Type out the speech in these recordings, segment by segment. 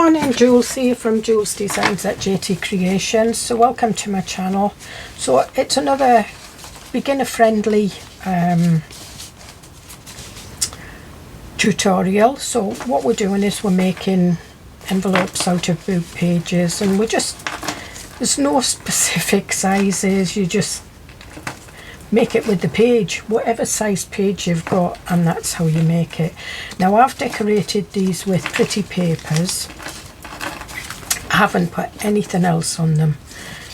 morning, Jules here from JoolsEDesigns at JT Creations. So welcome to my channel. So it's another beginner friendly tutorial. So what we're doing is we're making envelopes out of book pages, and there's no specific sizes, you just make it with the page, whatever size page you've got, and that's how you make it. Now I've decorated these with pretty papers. I haven't put anything else on them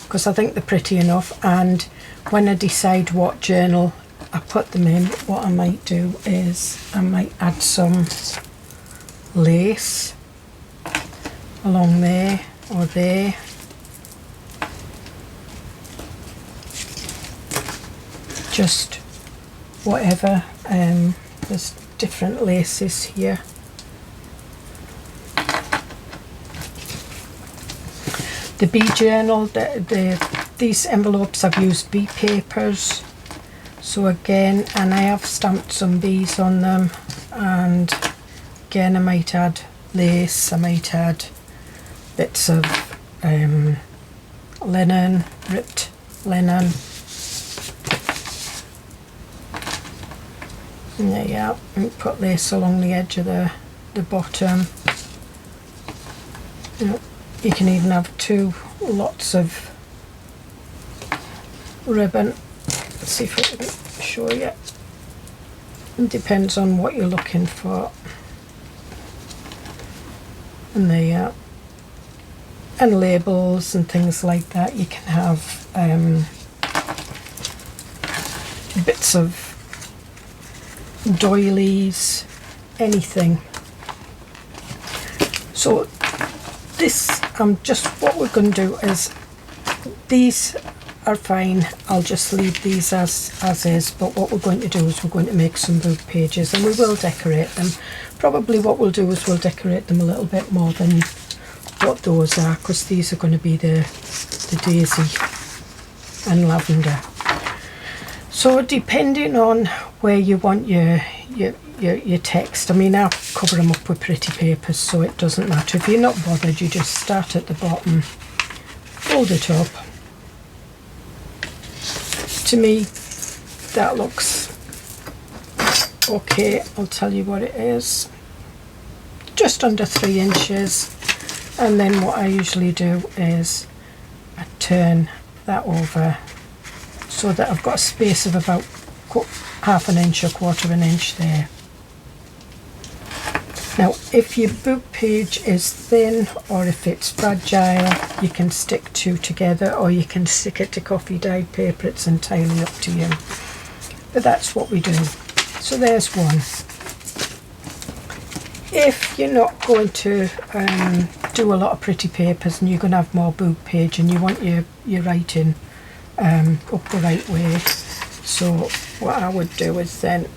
because I think they're pretty enough, and when I decide what journal I put them in, what I might do is I might add some lace along there or there. Just whatever, there's different laces here. The bee journal, these envelopes I've used bee papers, so again, and I have stamped some bees on them, and again I might add lace, I might add bits of linen, ripped linen. And there you are, and put lace along the edge of the bottom. You can even have two lots of ribbon. Let's see if I can show you. It depends on what you're looking for. And there you are. And labels and things like that. You can have bits of doilies, anything. So this, what we're going to do is, these are fine, I'll just leave these as is, but what we're going to do is we're going to make some book pages, and we will decorate them. Probably what we'll do is we'll decorate them a little bit more than what those are, because these are going to be the daisy and lavender. So depending on where you want your text, I mean, I'll cover them up with pretty papers, so it doesn't matter. If you're not bothered, you just start at the bottom, fold it up. To me, that looks okay. I'll tell you what it is. Just under 3 inches. And then what I usually do is I turn that over so that I've got a space of about half an inch or quarter of an inch there. Now if your book page is thin or if it's fragile, you can stick two together, or you can stick it to coffee dyed paper. It's entirely up to you, but that's what we do. So there's one. If you're not going to do a lot of pretty papers and you're going to have more book page and you want your writing up the right way, so what I would do is then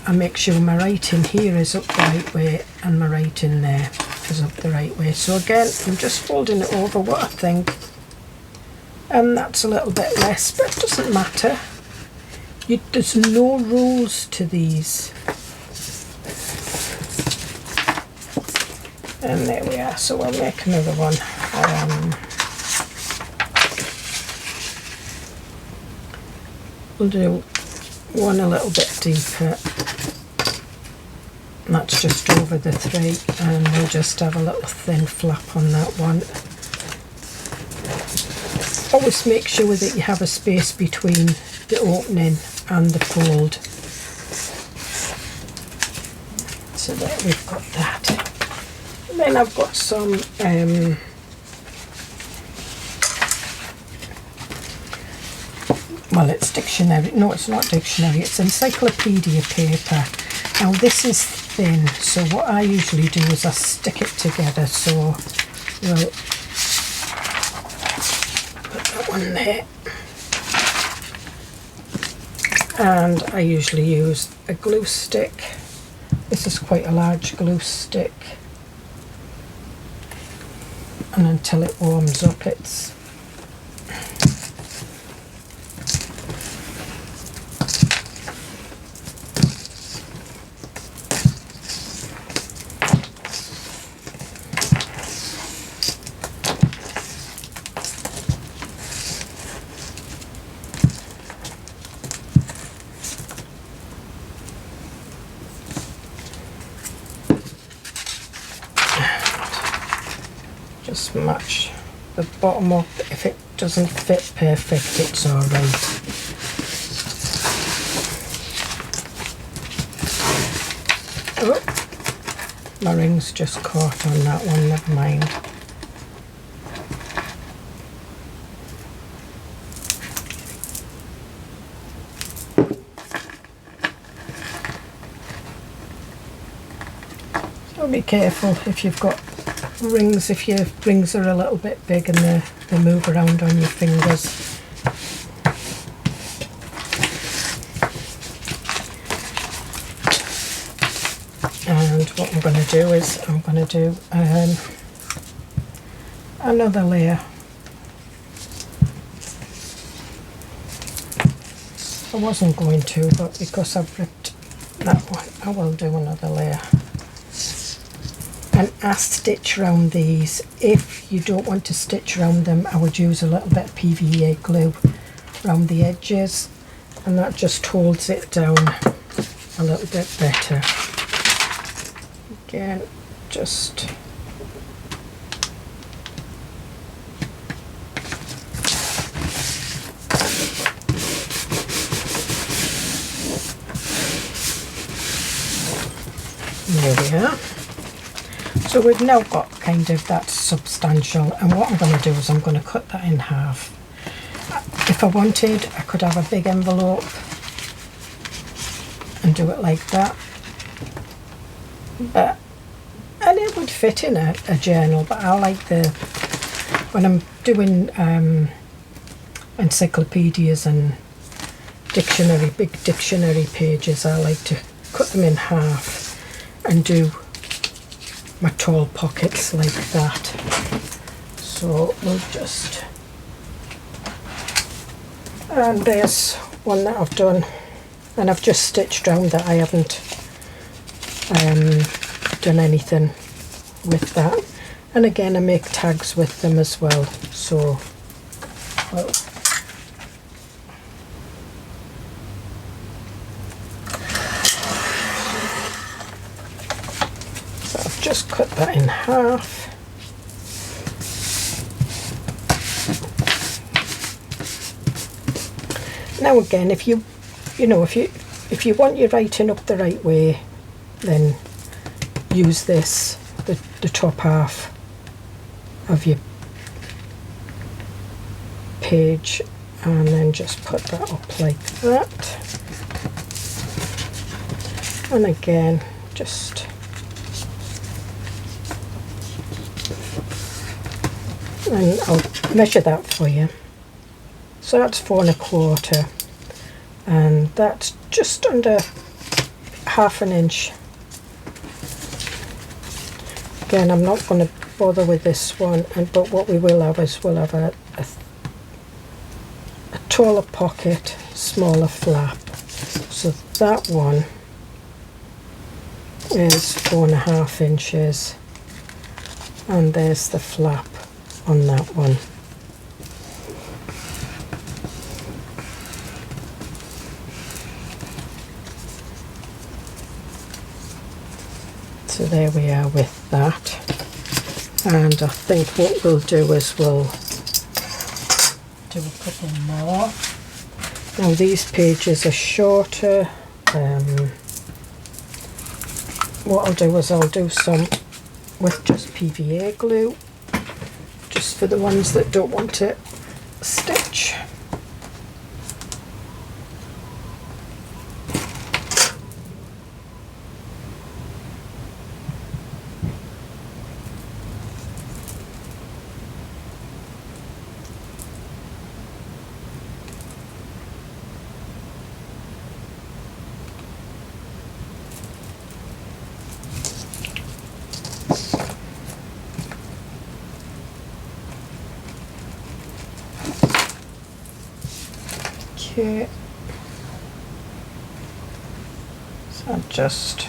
I make sure my writing here is up the right way and my writing there is up the right way. So again, I'm just folding it over what I think, and that's a little bit less, but it doesn't matter. There's no rules to these. And there we are, so we'll make another one. We'll do one a little bit deeper. That's just over the 3, and we'll just have a little thin flap on that one. Always make sure that you have a space between the opening and the fold. So there, we've got that. And then I've got some well, it's dictionary. No, it's not dictionary. It's encyclopedia paper. Now this is thin, so what I usually do is I stick it together. So we'll put that one there. And I usually use a glue stick. This is quite a large glue stick. And until it warms up, it's the bottom up. If it doesn't fit perfect, it's alright. Oh, my ring's just caught on that one, never mind. So be careful if you've got rings, if your rings are a little bit big and they move around on your fingers. And what I'm going to do is I'm going to do another layer. I wasn't going to, but because I've ripped that one, I will do another layer. And I stitch around these. If you don't want to stitch around them, I would use a little bit of PVA glue around the edges, and that just holds it down a little bit better. Again, just there we are. So we've now got kind of that substantial, and what I'm going to do is I'm going to cut that in half. If I wanted, I could have a big envelope and do it like that, and it would fit in a journal, but I like when I'm doing encyclopedias and big dictionary pages, I like to cut them in half and do my tall pockets like that. So we'll just, and there's one that I've done, and I've just stitched round that. I haven't done anything with that, and again I make tags with them as well. So well, just cut that in half. Now again, if you want your writing up the right way, then use this, the top half of your page, and then just put that up like that. And again, just and I'll measure that for you. So that's 4 1/4, and that's just under ½ an inch. Again, I'm not going to bother with this one, but what we will have is we'll have a taller pocket, smaller flap. So that one is 4 1/2 inches, and there's the flap on that one. So there we are with that, and I think what we'll do is we'll do a couple more. Now these pages are shorter. What I'll do is I'll do some with just PVA glue, just for the ones that don't want to stitch. Okay, so just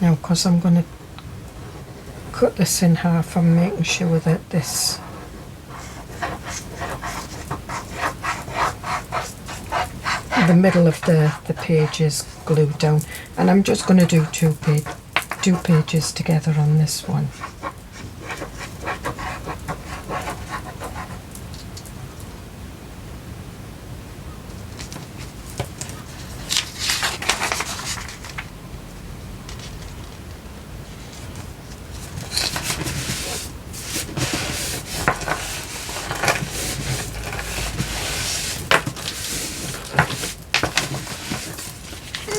now, because I'm going to cut this in half, I'm making sure that this the middle of the page is glued down, and I'm just going to do two pages together on this one.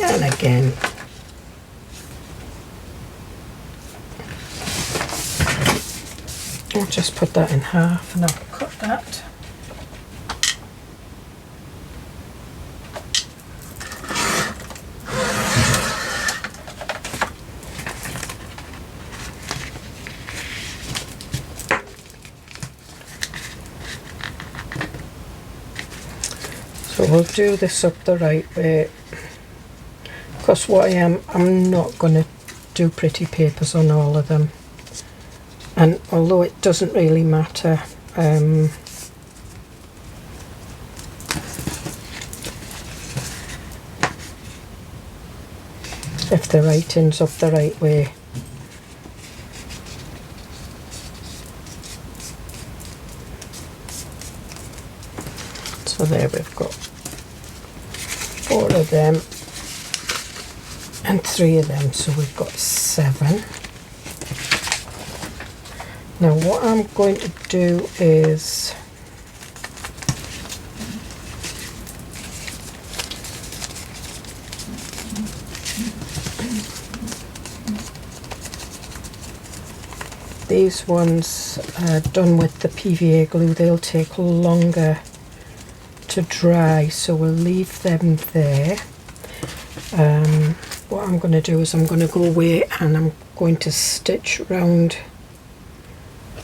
And again, I'll just put that in half and I'll cut that. So we'll do this up the right way. Because I'm not going to do pretty papers on all of them, and although it doesn't really matter if the writing's up the right way. So there we've got 4 of them and 3 of them, so we've got 7. Now what I'm going to do is these ones are done with the PVA glue. They'll take longer to dry, so we'll leave them there. What I'm going to do is I'm going to go away and I'm going to stitch round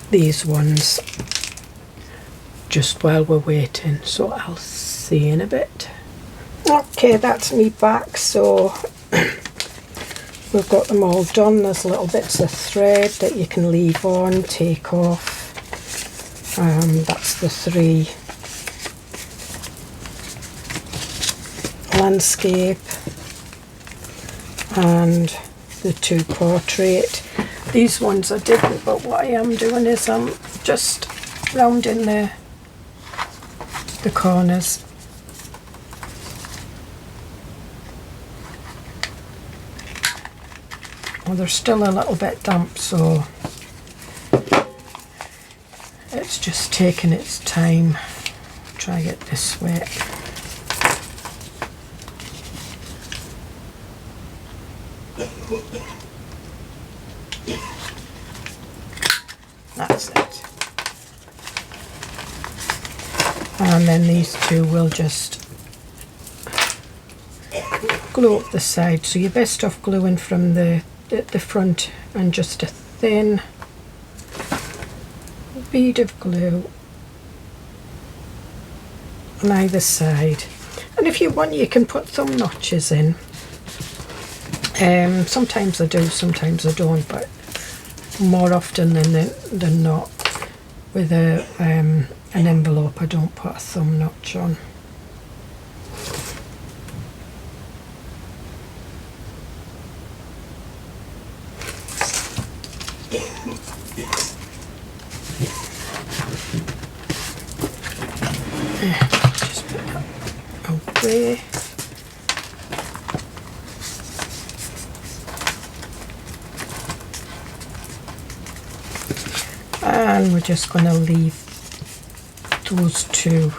these ones just while we're waiting, so I'll see you in a bit. Okay, that's me back. So we've got them all done. There's little bits of thread that you can leave on, take off. That's the 3 landscape and the 2 portrait. These ones are different, but what I am doing is I'm just rounding the corners. Well, they're still a little bit damp, so it's just taking its time. Try it this way. That's it. And then these 2 will just glue up the side. So you're best off gluing from the front and just a thin bead of glue on either side. And if you want, you can put thumb notches in. Sometimes I do, sometimes I don't, but more often than not, with an envelope I don't put a thumb notch on. Just put that away. And we're just going to leave those 2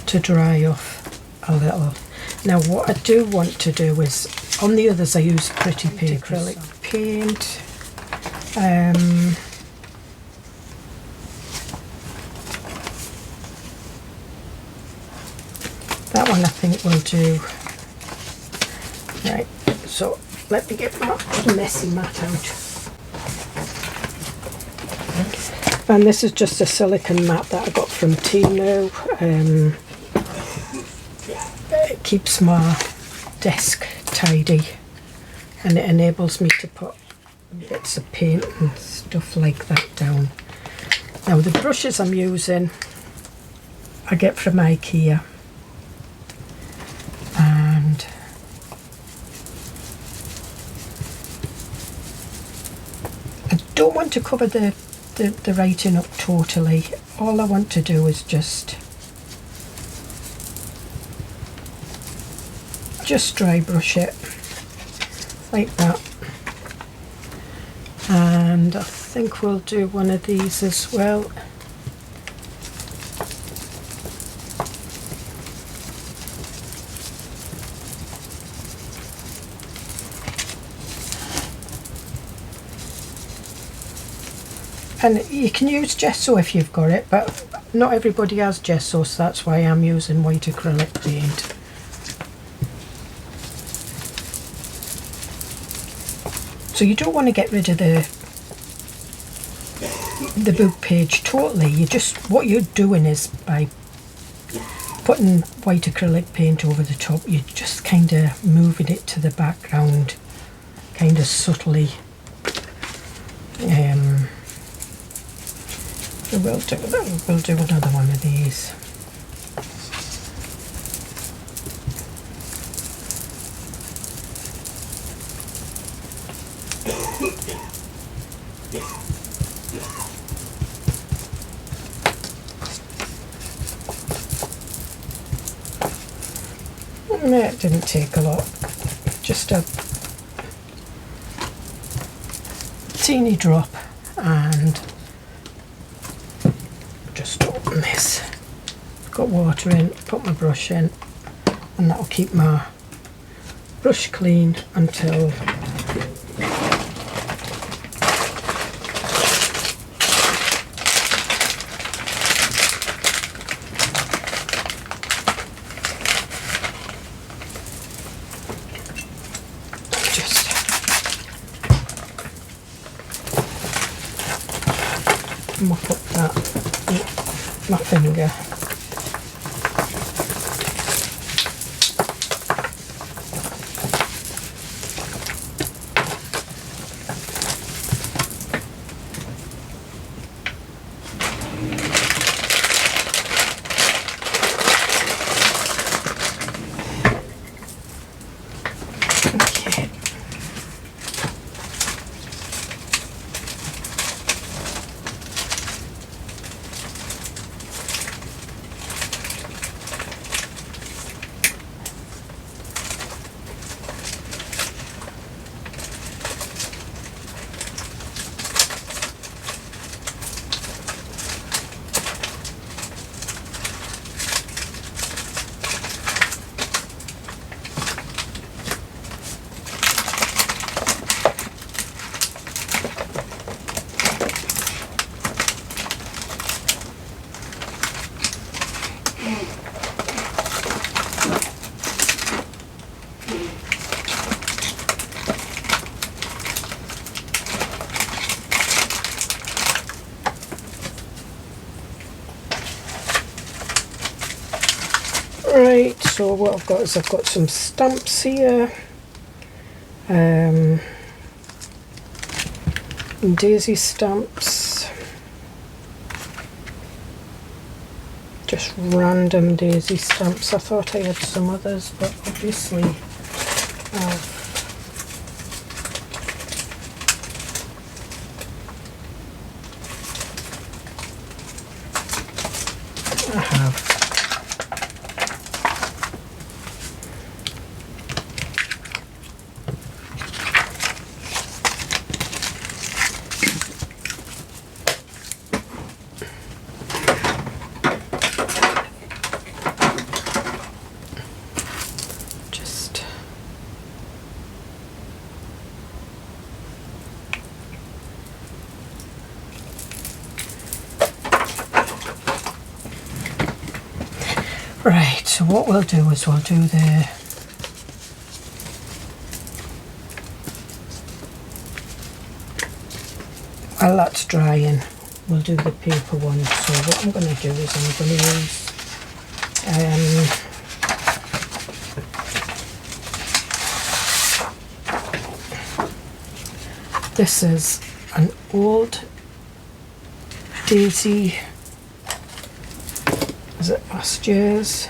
to dry off a little. Now what I do want to do is, on the others I use pretty paper, acrylic paint. That one I think will do. Right, so let me get my messy mat out. And this is just a silicone mat that I got from Temu. It keeps my desk tidy and it enables me to put bits of paint and stuff like that down. Now the brushes I'm using I get from IKEA. don't want to cover the writing up totally. All I want to do is just dry brush it like that. And I think we'll do one of these as well. And you can use gesso if you've got it, but not everybody has gesso, so that's why I'm using white acrylic paint. So you don't want to get rid of the book page totally. What you're doing is, by putting white acrylic paint over the top, you're just kind of moving it to the background, kind of subtly. We'll do another one of these. It didn't take a lot, just a teeny drop, and just open this. Got water in, put my brush in, and that'll keep my brush clean until mop up that with my finger. Right, so what I've got is I've got some stamps here, daisy stamps, just random daisy stamps. I thought I had some others, but obviously I have. Right, so what we'll do is we'll do while that's drying, we'll do the paper one. So what I'm going to do is I'm going to use this is an old daisy. Is it last year's?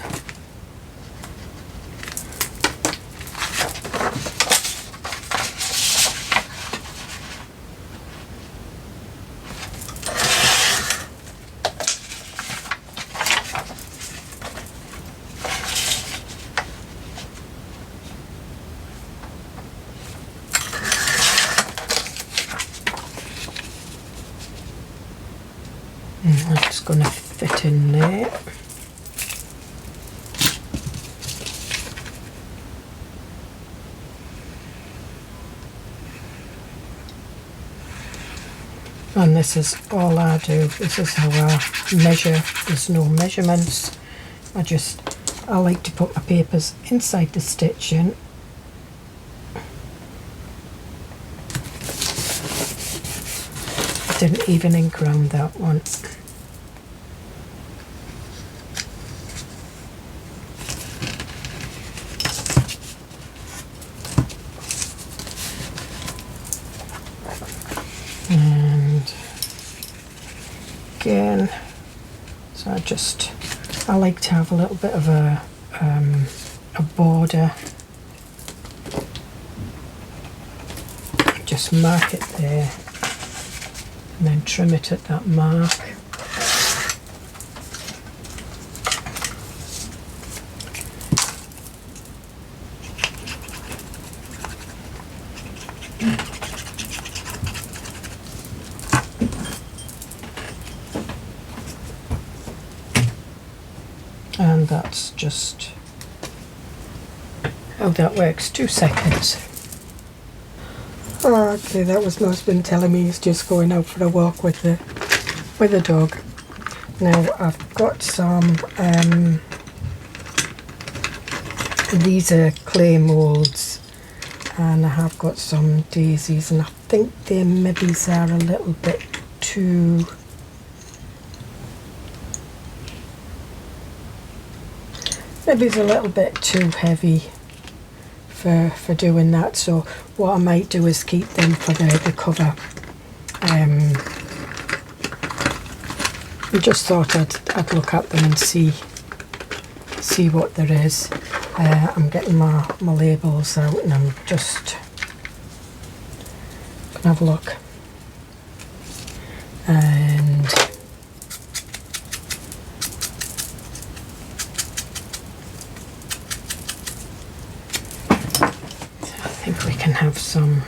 And this is all I do. This is how I measure. There's no measurements. I like to put my papers inside the stitching. I didn't even ink round that one. And again, so I like to have a little bit of a border. Just mark it there and then trim it at that mark. And that's just how that works. 2 seconds. Oh, okay, that was my husband telling me he's just going out for a walk with the dog. Now I've got some, these are clay moulds, and I have got some daisies, and I think their mibbies are a little bit too, maybe it's a little bit too heavy for doing that, so what I might do is keep them for the cover. I just thought I'd look at them and see what there is. I'm getting my labels out and I'm just gonna have a look. And I think we can have some.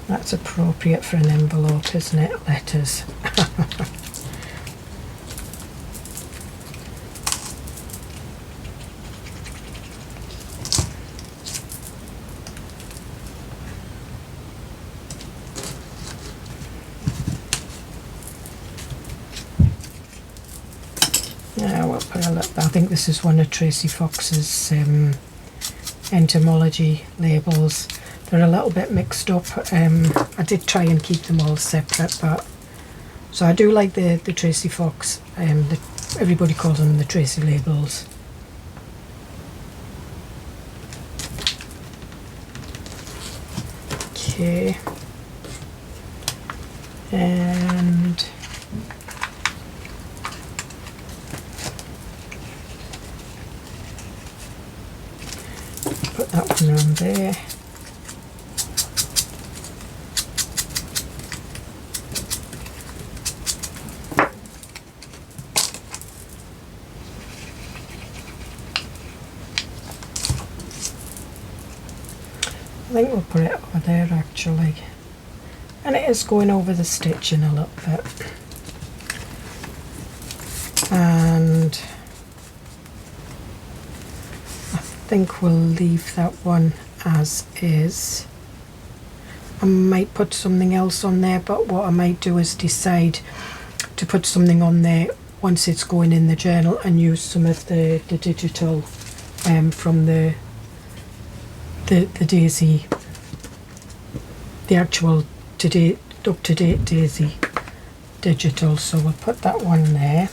That's appropriate for an envelope, isn't it? Letters. Yeah, we'll put a little. I think this is one of Tracy Fox's entomology labels. They're a little bit mixed up. I did try and keep them all separate, but so I do like the Tracy Fox. Everybody calls them the Tracy labels. Okay, and put that one on there. I think we'll put it over there actually, and it is going over the stitching a little bit, and I think we'll leave that one as is. I might put something else on there, but what I might do is decide to put something on there once it's going in the journal and use some of the digital from the daisy, the actual up-to-date daisy digital, so we'll put that one there.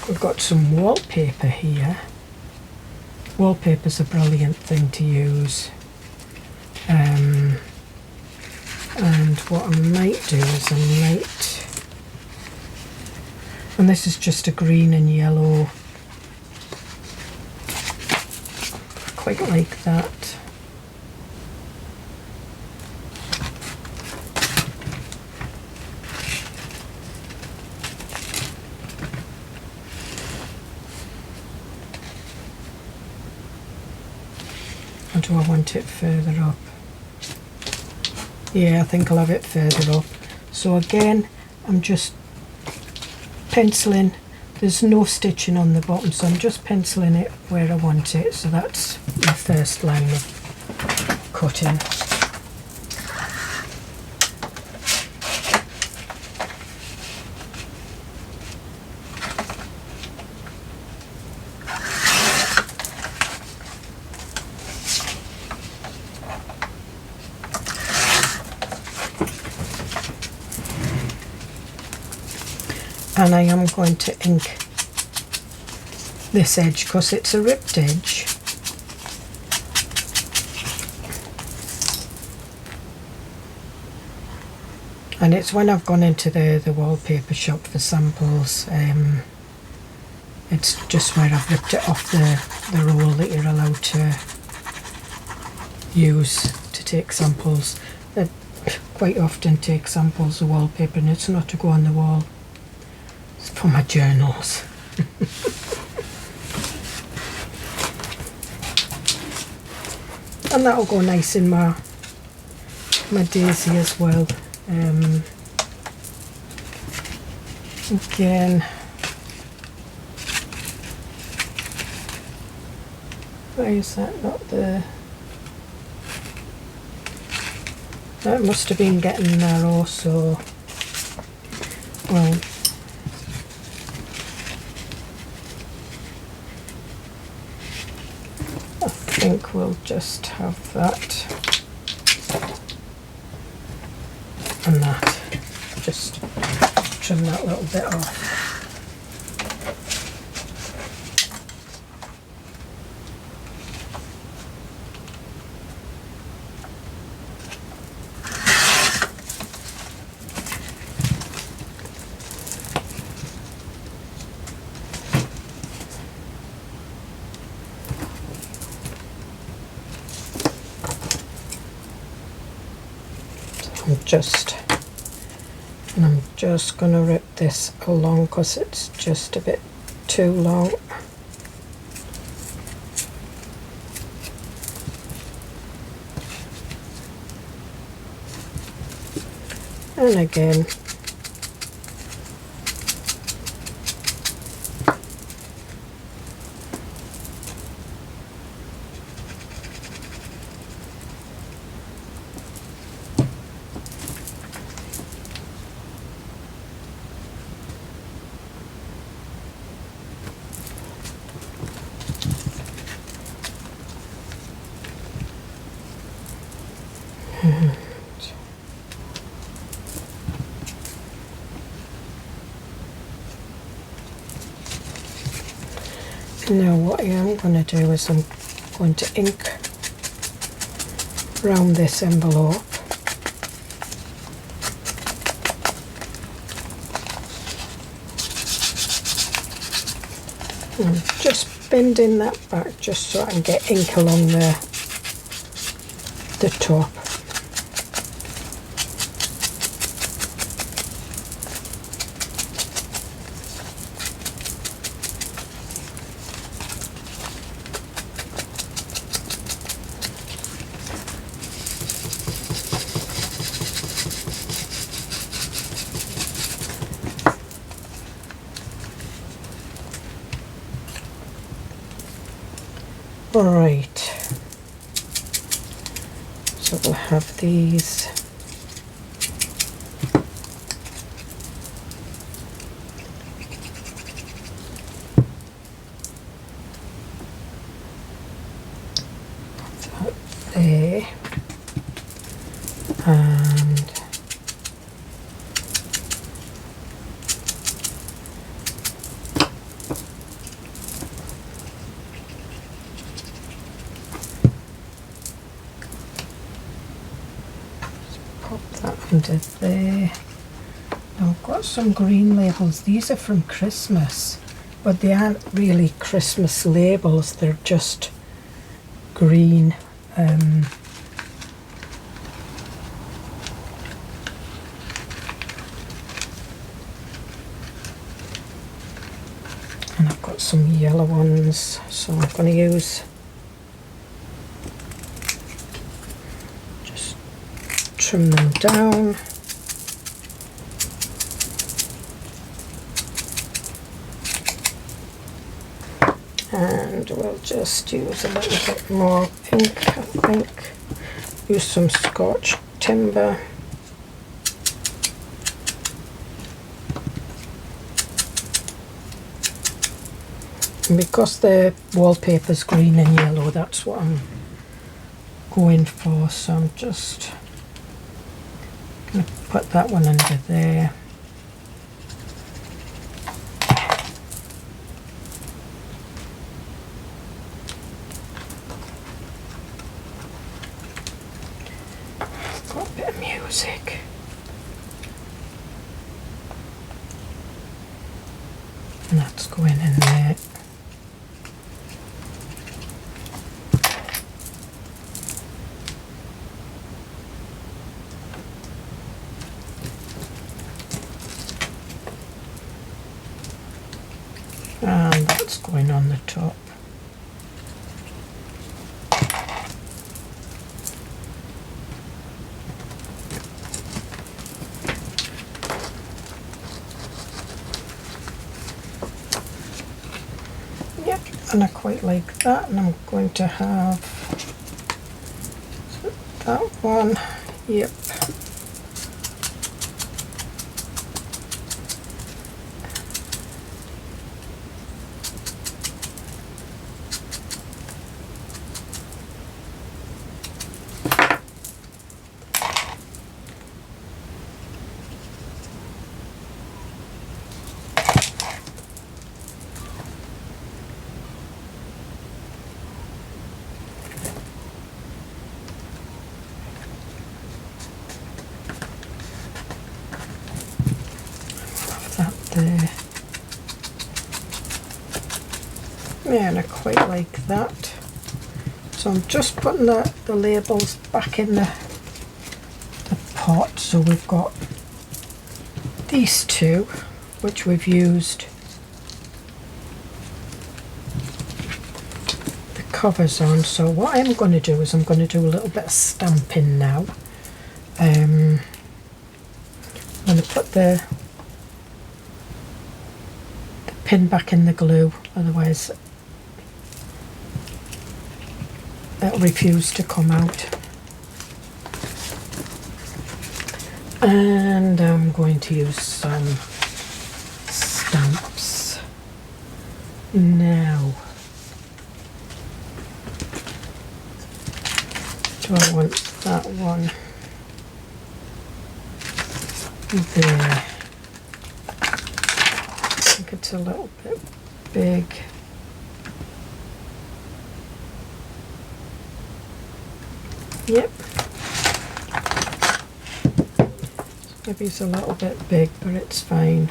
We've got some wallpaper here. Wallpaper's a brilliant thing to use. And what I might do is and this is just a green and yellow, quite like that. Or do I want it further up? Yeah, I think I'll have it further up. So again, I'm just penciling. There's no stitching on the bottom, so I'm just penciling it where I want it. So that's my first line of cutting. And I am going to ink this edge because it's a ripped edge. And it's when I've gone into the wallpaper shop for samples, it's just where I've ripped it off the roll that you're allowed to use to take samples. They quite often take samples of wallpaper, and it's not to go on the wall. It's for my journals. And that'll go nice in my daisy as well. Again, why is that not there? That must have been getting narrow, so well, I think we'll just have that and that. Just trim that little bit off. I'm just going to rip this along because it's just a bit too long. And again, now what I am going to do is I'm going to ink around this envelope. I'm just bending that back just so I can get ink along the top. Alright, so we'll have these. That there, and under there. Now I've got some green labels. These are from Christmas, but they aren't really Christmas labels, they're just green. And I've got some yellow ones, so I'm going to use trim them down. And we'll just use a little bit more ink, I think. Use some Scotch timber. And because the wallpaper's green and yellow, that's what I'm going for. So I'm just going to put that one under there. Got a bit of music. And that's going in there. And that's going on the top. Yep, and I quite like that, and I'm going to have that one. Yep. There. Yeah, and I quite like that. So I'm just putting the labels back in the pot. So we've got these two, which we've used the covers on. So what I'm going to do is I'm going to do a little bit of stamping now. I'm going to put the pin back in the glue, otherwise it'll refuse to come out. And I'm going to use some stamps now. Do I want that one there? It's a little bit big. Yep. Maybe it's a little bit big, but it's fine.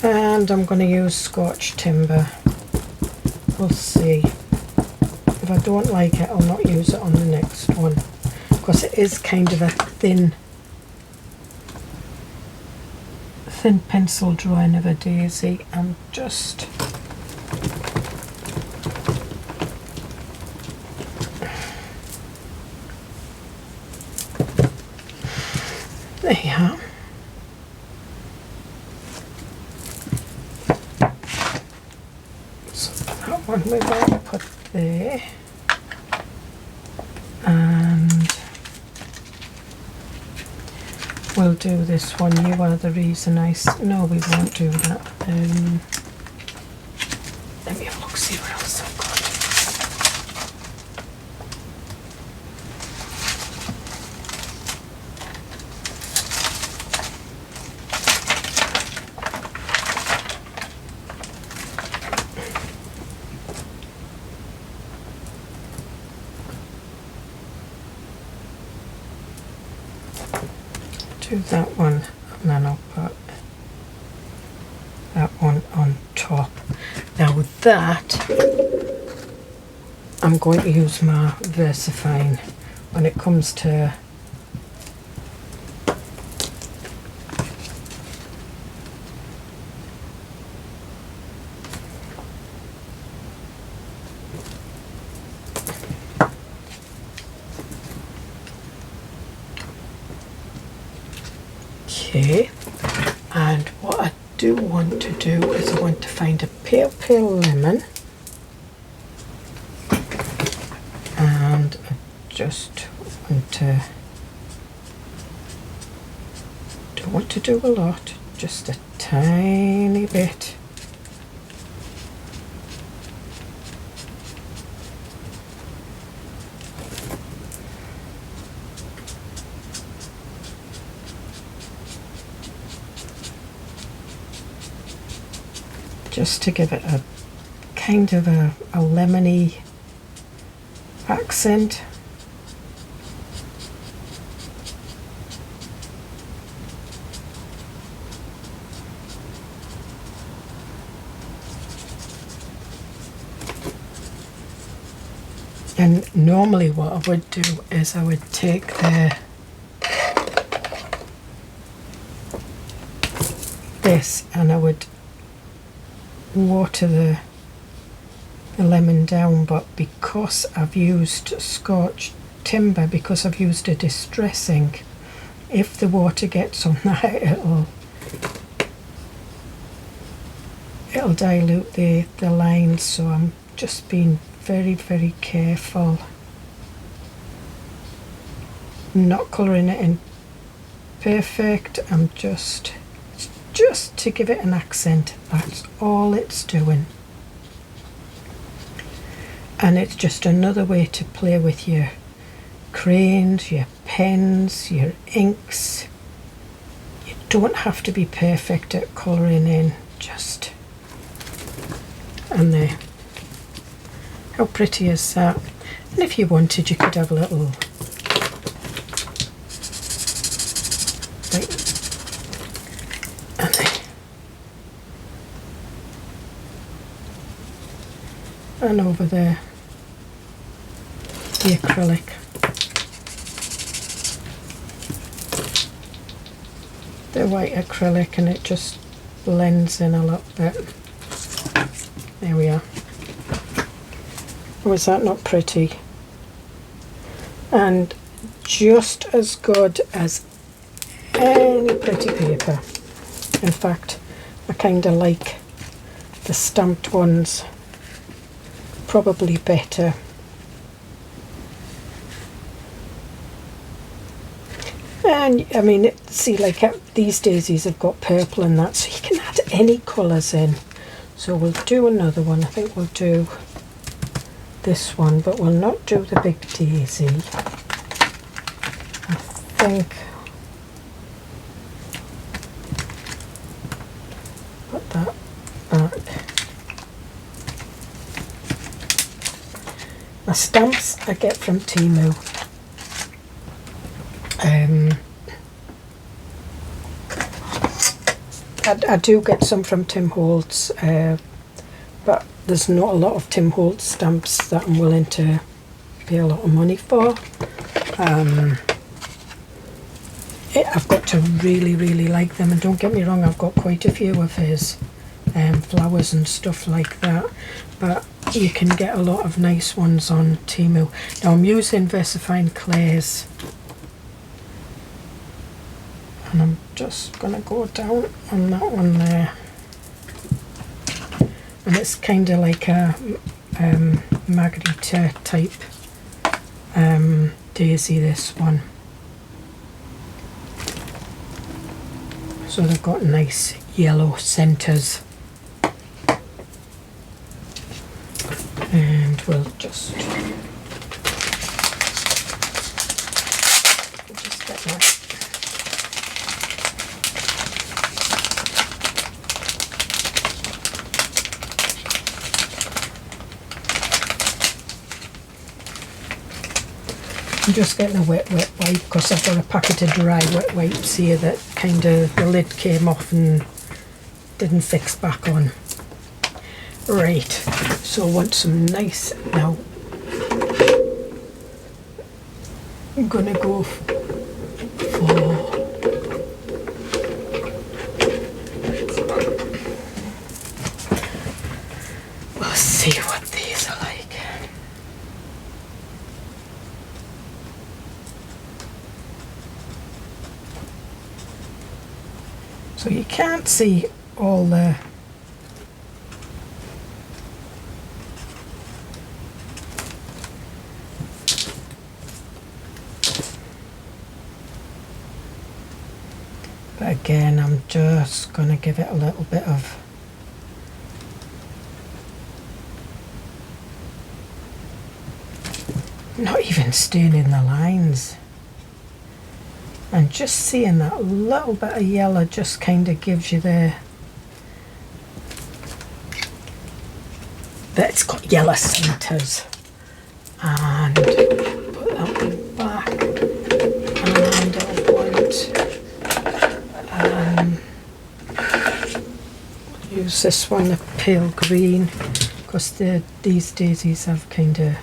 And I'm going to use Scotch timber. We'll see. If I don't like it, I'll not use it on the next one, because it is kind of a thin pencil drawing of a daisy. I'm just there you are. So that one we're going to put there. And we'll do this one. You are the reason I no, we won't do that. Let me have a look, see what else I've got. Do that one, and then I'll put that one on top. Now with that, I'm going to use my VersaFine when it comes to Okay, and what I do want to do is I want to find a pale lemon, and I just want to, don't want to do a lot, just a tiny bit. Just to give it a kind of a lemony accent. And normally what I would do is I would take this and I would water the lemon down, but because I've used scorched timber, because I've used a distressing, if the water gets on that, it'll dilute the lines, so I'm just being very careful, not colouring it in perfect. I'm just to give it an accent, that's all it's doing. And it's just another way to play with your crayons, your pens, your inks. You don't have to be perfect at colouring in, just, and there. How pretty is that? And if you wanted, you could have a little, right, and there. And over there, the acrylic. The white acrylic, and it just blends in a little bit. There we are. Oh, is that not pretty? And just as good as any pretty paper. In fact, I kind of like the stamped ones probably better. And I mean, see, like these daisies have got purple and that, so you can add any colours in. So we'll do another one. I think we'll do this one, but we'll not do the big daisy. I think put that back. My stamps I get from Temu. I do get some from Tim Holtz, but there's not a lot of Tim Holtz stamps that I'm willing to pay a lot of money for. I've got to really like them, and don't get me wrong, I've got quite a few of his flowers and stuff like that, but you can get a lot of nice ones on Temu. Now I'm using VersaFine clays, and I'm just going to go down on that one there. And it's kind of like a Margarita type daisy, this one. So they've got nice yellow centres. And we'll just get that. I'm just getting a wet wipe because I've got a packet of dry wet wipes here that kind of the lid came off and didn't fix back on. Right, so I want some nice, now I'm gonna go for, we'll see what these are like. So you can't see all the but again I'm just going to give it a little bit of not even staining the lines, and just seeing that little bit of yellow just kind of gives you the that it's got yellow centres. And put that one back, and I'll want use this one, the pale green, because these daisies have kind of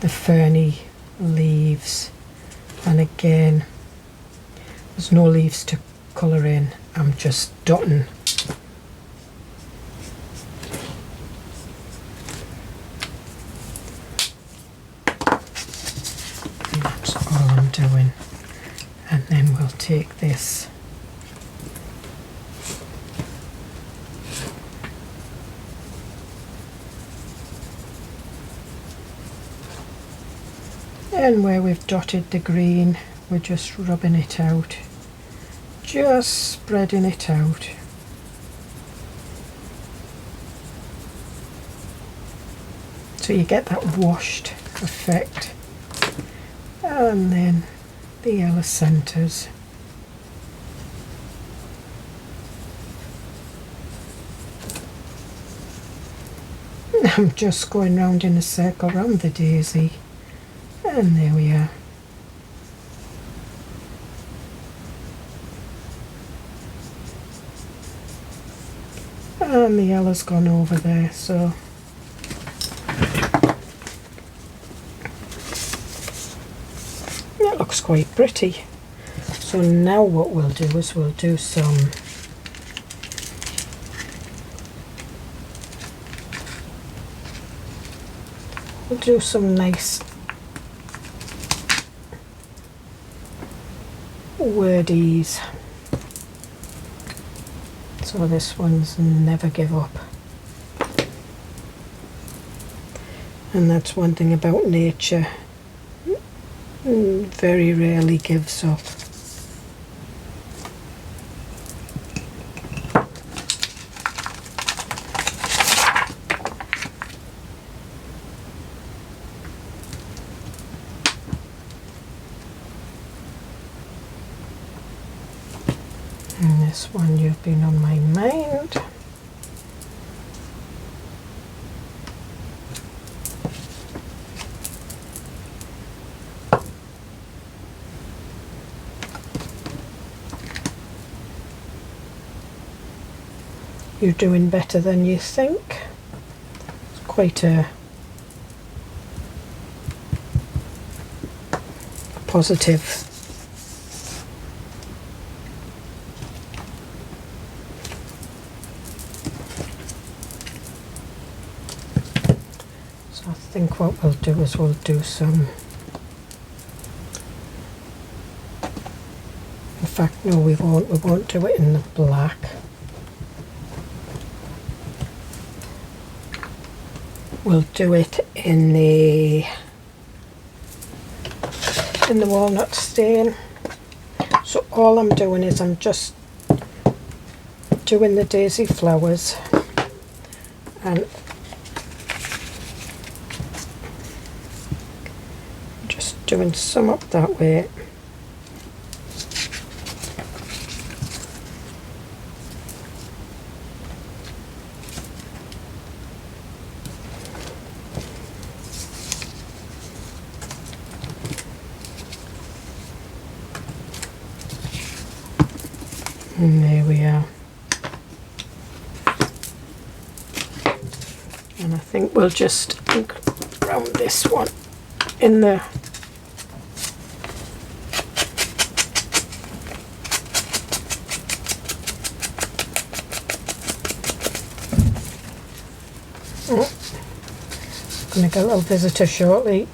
the ferny leaves, and again there's no leaves to colour in, I'm just dotting. And that's all I'm doing. And then we'll take this and where we've dotted the green, we're just rubbing it out, just spreading it out. So you get that washed effect. And then the yellow centres. I'm just going round in a circle round the daisy. And there we are. And the yellow's gone over there, so that looks quite pretty. So now what we'll do is we'll do some nice wordies. So this one's never give up, and that's one thing about nature, very rarely gives up. And this one, you've been on my mind. You're doing better than you think. It's quite a positive. I think what we'll do is we'll do some, in fact no, we won't do it in the black. We'll do it in the walnut stain. So all I'm doing is I'm just doing the daisy flowers and doing some up that way. And there we are. And I think we'll just ink around this one in the going to get a little visitor shortly.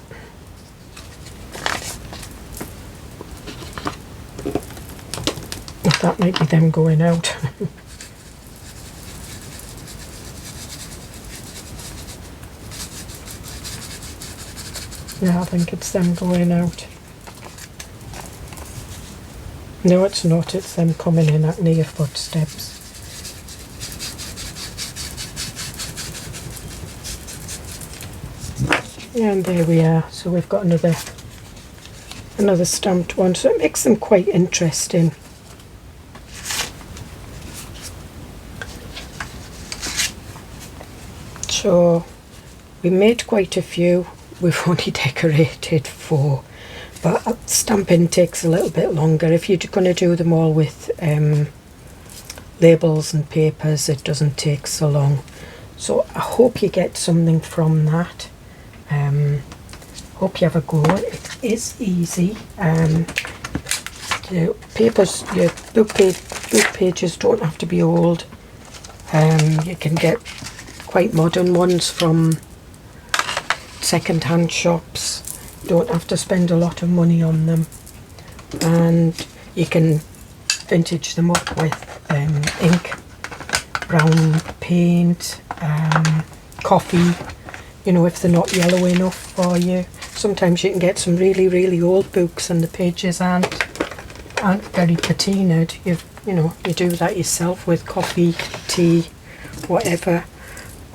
that might be them going out. Yeah, I think it's them going out. No, it's not. It's them coming in at near footsteps. And there we are. So we've got another stamped one. So it makes them quite interesting. So we made quite a few. We've only decorated 4, but stamping takes a little bit longer. If you're going to do them all with labels and papers, it doesn't take so long. So I hope you get something from that. Hope you have a go. It is easy. Your papers, your book pages don't have to be old. You can get quite modern ones from second-hand shops. You don't have to spend a lot of money on them, and you can vintage them up with ink, brown paint, coffee, you know, if they're not yellow enough for you. Sometimes you can get some really old books and the pages aren't very patinaed. You know, you do that yourself with coffee, tea, whatever.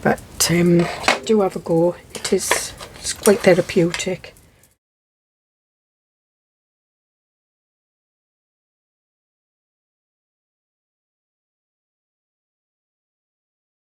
But do have a go. It's quite therapeutic.